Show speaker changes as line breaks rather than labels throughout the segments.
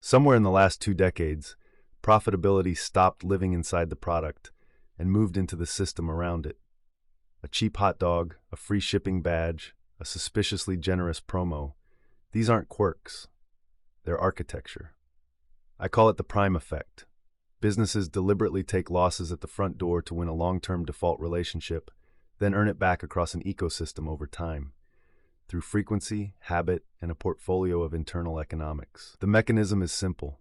Somewhere in the last 2 decades, profitability stopped living inside the product and moved into the system around it. A cheap hot dog, a free shipping badge, a suspiciously generous promo. These aren't quirks. They're architecture. I call it the prime effect. Businesses deliberately take losses at the front door to win a long-term default relationship, then earn it back across an ecosystem over time, through frequency, habit, and a portfolio of internal economics. The mechanism is simple.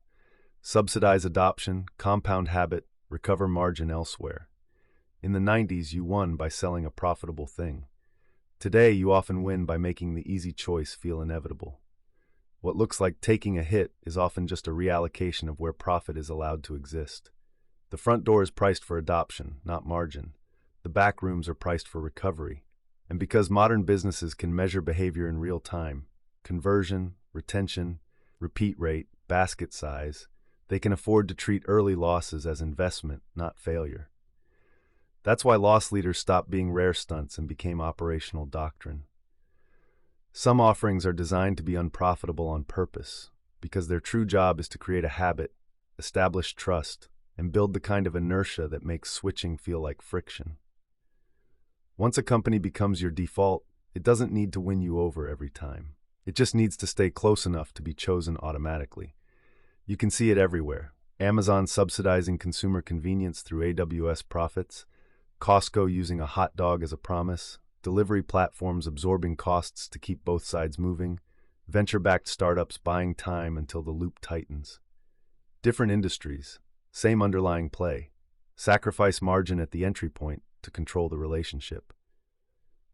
Subsidize adoption, compound habit, recover margin elsewhere. In the 90s, you won by selling a profitable thing. Today, you often win by making the easy choice feel inevitable. What looks like taking a hit is often just a reallocation of where profit is allowed to exist. The front door is priced for adoption, not margin. The back rooms are priced for recovery. And because modern businesses can measure behavior in real time, conversion, retention, repeat rate, basket size, they can afford to treat early losses as investment, not failure. That's why loss leaders stopped being rare stunts and became operational doctrine. Some offerings are designed to be unprofitable on purpose, because their true job is to create a habit, establish trust, and build the kind of inertia that makes switching feel like friction. Once a company becomes your default, it doesn't need to win you over every time. It just needs to stay close enough to be chosen automatically. You can see it everywhere. Amazon subsidizing consumer convenience through AWS profits, Costco using a hot dog as a promise, delivery platforms absorbing costs to keep both sides moving, venture-backed startups buying time until the loop tightens. Different industries, same underlying play. Sacrifice margin at the entry point to control the relationship.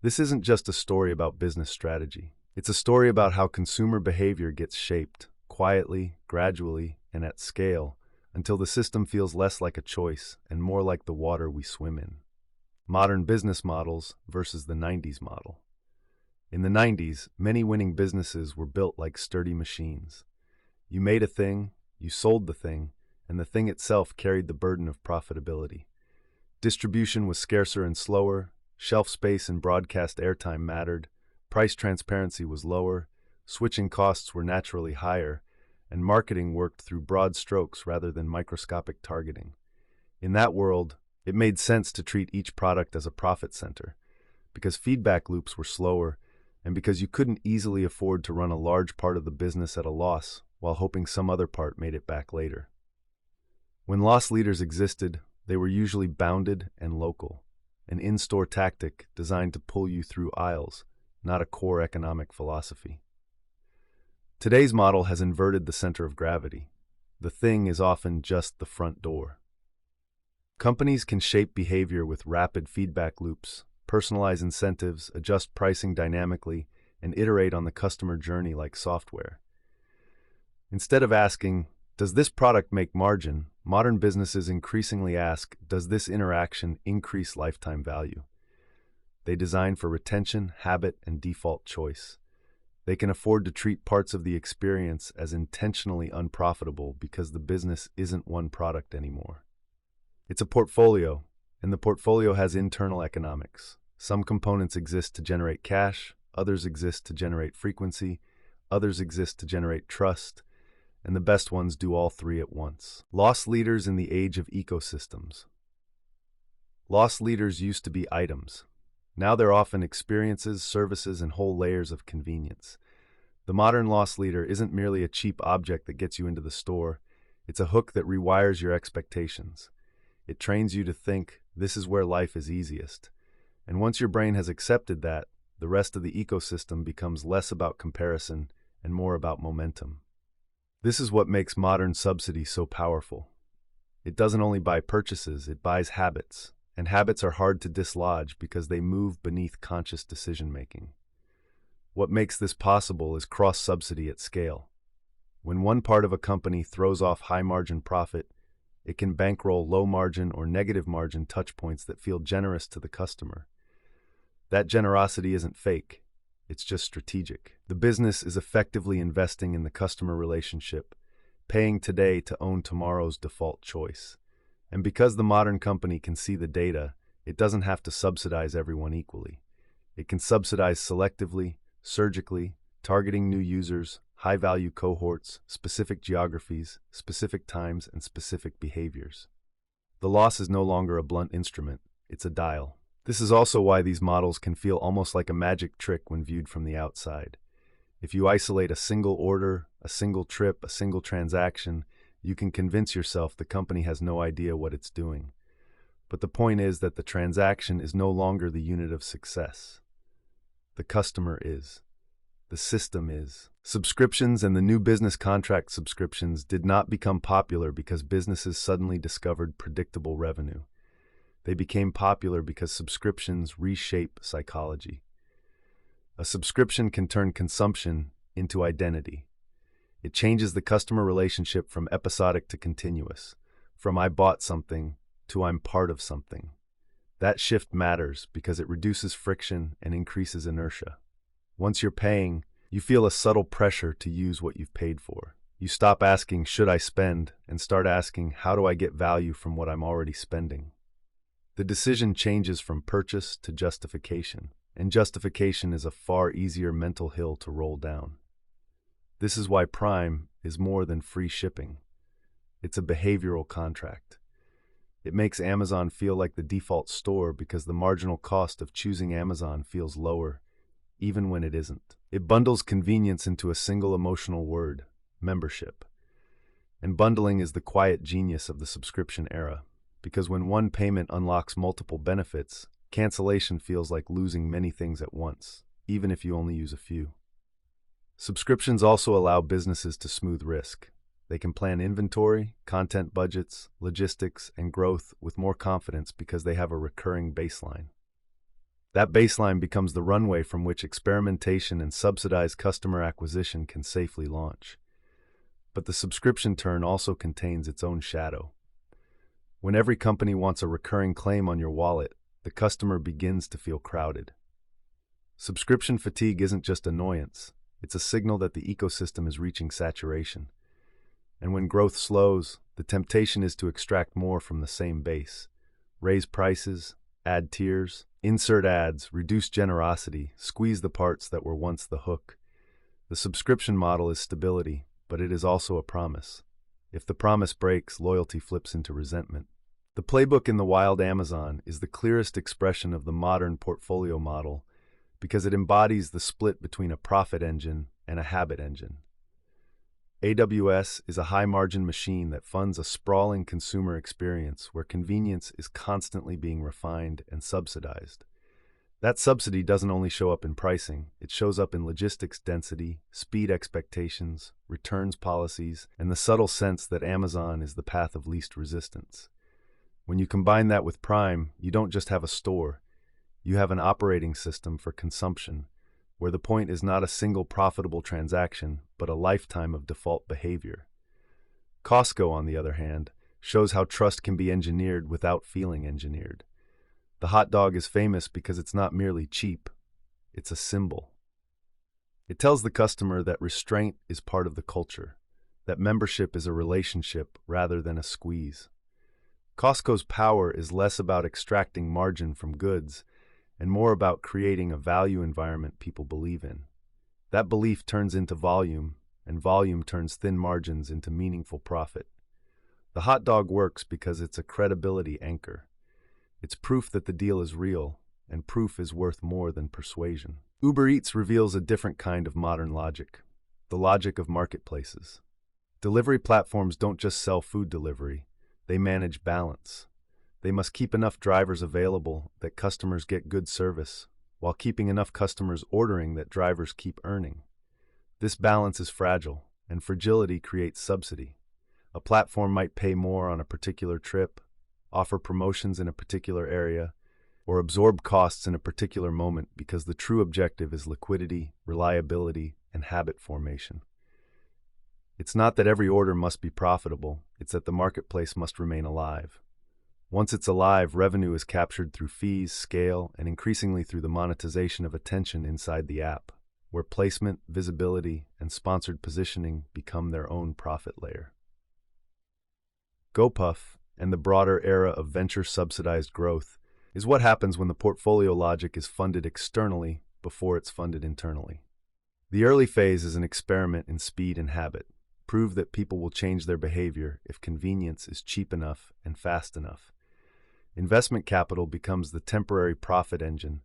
This isn't just a story about business strategy. It's a story about how consumer behavior gets shaped, quietly, gradually, and at scale, until the system feels less like a choice and more like the water we swim in. Modern business models versus the 90s model. In the 90s, many winning businesses were built like sturdy machines. You made a thing, you sold the thing, and the thing itself carried the burden of profitability. Distribution was scarcer and slower, shelf space and broadcast airtime mattered, price transparency was lower, switching costs were naturally higher, and marketing worked through broad strokes rather than microscopic targeting. In that world, it made sense to treat each product as a profit center, because feedback loops were slower, and because you couldn't easily afford to run a large part of the business at a loss while hoping some other part made it back later. When loss leaders existed, they were usually bounded and local, an in-store tactic designed to pull you through aisles, not a core economic philosophy. Today's model has inverted the center of gravity. The thing is often just the front door. Companies can shape behavior with rapid feedback loops, personalize incentives, adjust pricing dynamically, and iterate on the customer journey like software. Instead of asking, "Does this product make margin?" modern businesses increasingly ask, "Does this interaction increase lifetime value?" They design for retention, habit, and default choice. They can afford to treat parts of the experience as intentionally unprofitable because the business isn't one product anymore. It's a portfolio, and the portfolio has internal economics. Some components exist to generate cash, others exist to generate frequency, others exist to generate trust, and the best ones do all three at once. Loss leaders in the age of ecosystems. Loss leaders used to be items. Now they're often experiences, services, and whole layers of convenience. The modern loss leader isn't merely a cheap object that gets you into the store. It's a hook that rewires your expectations. It trains you to think, this is where life is easiest. And once your brain has accepted that, the rest of the ecosystem becomes less about comparison and more about momentum. This is what makes modern subsidy so powerful. It doesn't only buy purchases, it buys habits. And habits are hard to dislodge because they move beneath conscious decision-making. What makes this possible is cross-subsidy at scale. When one part of a company throws off high-margin profit, it can bankroll low-margin or negative-margin touchpoints that feel generous to the customer. That generosity isn't fake, it's just strategic. The business is effectively investing in the customer relationship, paying today to own tomorrow's default choice. And because the modern company can see the data, it doesn't have to subsidize everyone equally. It can subsidize selectively, surgically, targeting new users, high-value cohorts, specific geographies, specific times, and specific behaviors. The loss is no longer a blunt instrument, it's a dial. This is also why these models can feel almost like a magic trick when viewed from the outside. If you isolate a single order, a single trip, a single transaction, you can convince yourself the company has no idea what it's doing. But the point is that the transaction is no longer the unit of success. The customer is. The system is. Subscriptions and the new business contract subscriptions did not become popular because businesses suddenly discovered predictable revenue. They became popular because subscriptions reshape psychology. A subscription can turn consumption into identity. It changes the customer relationship from episodic to continuous, from I bought something to I'm part of something. That shift matters because it reduces friction and increases inertia. Once you're paying, you feel a subtle pressure to use what you've paid for. You stop asking, should I spend, and start asking, how do I get value from what I'm already spending? The decision changes from purchase to justification, and justification is a far easier mental hill to roll down. This is why Prime is more than free shipping. It's a behavioral contract. It makes Amazon feel like the default store because the marginal cost of choosing Amazon feels lower, even when it isn't. It bundles convenience into a single emotional word, membership. And bundling is the quiet genius of the subscription era, because when one payment unlocks multiple benefits, cancellation feels like losing many things at once, even if you only use a few. Subscriptions also allow businesses to smooth risk. They can plan inventory, content budgets, logistics, and growth with more confidence because they have a recurring baseline. That baseline becomes the runway from which experimentation and subsidized customer acquisition can safely launch. But the subscription turn also contains its own shadow. When every company wants a recurring claim on your wallet, the customer begins to feel crowded. Subscription fatigue isn't just annoyance, it's a signal that the ecosystem is reaching saturation. And when growth slows, the temptation is to extract more from the same base. Raise prices, add tiers, insert ads, reduce generosity, squeeze the parts that were once the hook. The subscription model is stability, but it is also a promise. If the promise breaks, loyalty flips into resentment. The playbook in the wild Amazon is the clearest expression of the modern portfolio model because it embodies the split between a profit engine and a habit engine. AWS is a high-margin machine that funds a sprawling consumer experience where convenience is constantly being refined and subsidized. That subsidy doesn't only show up in pricing, it shows up in logistics density, speed expectations, returns policies, and the subtle sense that Amazon is the path of least resistance. When you combine that with Prime, you don't just have a store, you have an operating system for consumption, where the point is not a single profitable transaction, but a lifetime of default behavior. Costco, on the other hand, shows how trust can be engineered without feeling engineered. The hot dog is famous because it's not merely cheap, it's a symbol. It tells the customer that restraint is part of the culture, that membership is a relationship rather than a squeeze. Costco's power is less about extracting margin from goods and more about creating a value environment people believe in. That belief turns into volume, and volume turns thin margins into meaningful profit. The hot dog works because it's a credibility anchor. It's proof that the deal is real, and proof is worth more than persuasion. Uber Eats reveals a different kind of modern logic, the logic of marketplaces. Delivery platforms don't just sell food delivery, they manage balance. They must keep enough drivers available that customers get good service, while keeping enough customers ordering that drivers keep earning. This balance is fragile, and fragility creates subsidy. A platform might pay more on a particular trip, offer promotions in a particular area, or absorb costs in a particular moment because the true objective is liquidity, reliability, and habit formation. It's not that every order must be profitable, it's that the marketplace must remain alive. Once it's alive, revenue is captured through fees, scale, and increasingly through the monetization of attention inside the app, where placement, visibility, and sponsored positioning become their own profit layer. GoPuff, and the broader era of venture-subsidized growth, is what happens when the portfolio logic is funded externally before it's funded internally. The early phase is an experiment in speed and habit. Prove that people will change their behavior if convenience is cheap enough and fast enough. Investment capital becomes the temporary profit engine,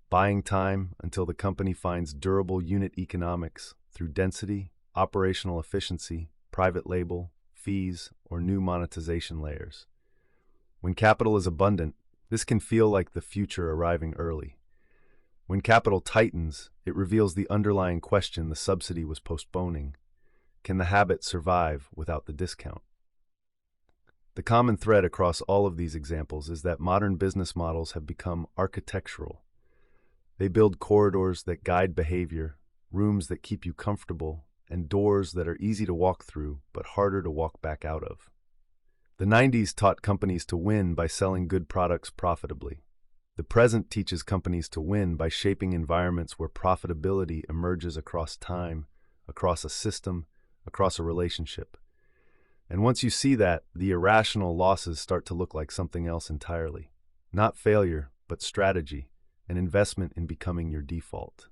buying time until the company finds durable unit economics through density, operational efficiency, private label, fees, or new monetization layers. When capital is abundant, this can feel like the future arriving early. When capital tightens, it reveals the underlying question the subsidy was postponing. Can the habit survive without the discount? The common thread across all of these examples is that modern business models have become architectural. They build corridors that guide behavior, rooms that keep you comfortable, and doors that are easy to walk through but harder to walk back out of. The 90s taught companies to win by selling good products profitably. The present teaches companies to win by shaping environments where profitability emerges across time, across a system, across a relationship. And once you see that, the irrational losses start to look like something else entirely. Not failure, but strategy, an investment in becoming your default.